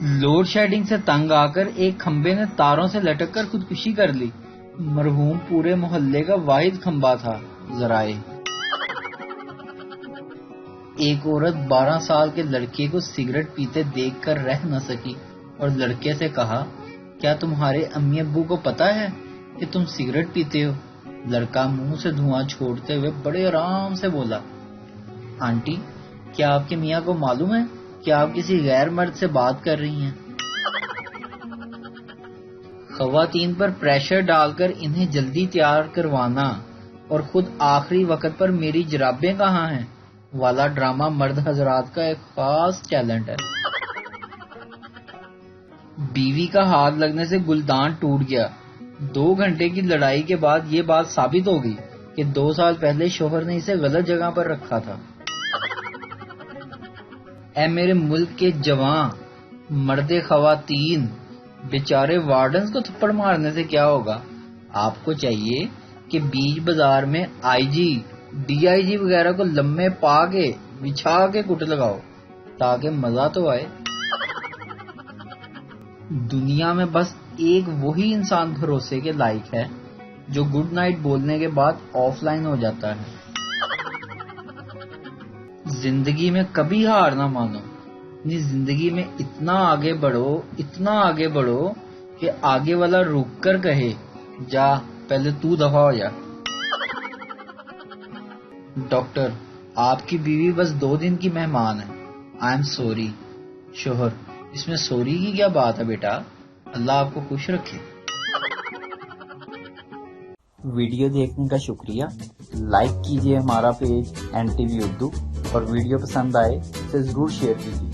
Load shedding سے تنگ آ کر ایک کھمبے نے تاروں سے لٹک کر خودکشی کر لی۔ مرحوم پورے محلے کا واحد کھمبا تھا۔ ذرائع: ایک عورت 12 سال کے لڑکے کو سگریٹ پیتے دیکھ کر رہ نہ سکی اور لڑکے سے کہا، کیا تمہارے امی ابو کو پتا ہے کہ تم سگریٹ پیتے ہو؟ لڑکا منہ سے دھواں چھوڑتے ہوئے بڑے آرام سے بولا، آنٹی، کیا آپ کے میاں کو معلوم ہے کہ آپ کسی غیر مرد سے بات کر رہی ہیں؟ خواتین پر پریشر ڈال کر انہیں جلدی تیار کروانا اور خود آخری وقت پر میری جرابیں کہاں ہیں والا ڈرامہ مرد حضرات کا ایک خاص ٹیلنٹ ہے۔ بیوی کا ہاتھ لگنے سے گلدان ٹوٹ گیا۔ 2 گھنٹے کی لڑائی کے بعد یہ بات ثابت ہو گئی کہ 2 سال پہلے شوہر نے اسے غلط جگہ پر رکھا تھا۔ اے میرے ملک کے جوان، مرد خواتین، بیچارے وارڈنز کو تھپڑ مارنے سے کیا ہوگا؟ آپ کو چاہیے کہ بیچ بازار میں آئی جی، ڈی آئی جی وغیرہ کو لمحے پا کے بچھا کے کٹ لگاؤ تاکہ مزہ تو آئے۔ دنیا میں بس ایک وہی انسان بھروسے کے لائق ہے جو گڈ نائٹ بولنے کے بعد آف لائن ہو جاتا ہے۔ زندگی میں کبھی ہار نہ مانو، اپنی زندگی میں اتنا آگے بڑھو کہ آگے والا رک کر کہے، جا پہلے تو دفع ہو جا۔ ڈاکٹر، آپ کی بیوی بس 2 دن کی مہمان ہے، آئی ایم سوری۔ شوہر، اس میں سوری کی کیا بات ہے بیٹا، اللہ آپ کو خوش رکھے۔ ویڈیو دیکھنے کا شکریہ۔ لائک کیجیے ہمارا پیج NTV اردو، اور ویڈیو پسند آئے تو ضرور شیئر کیجیے۔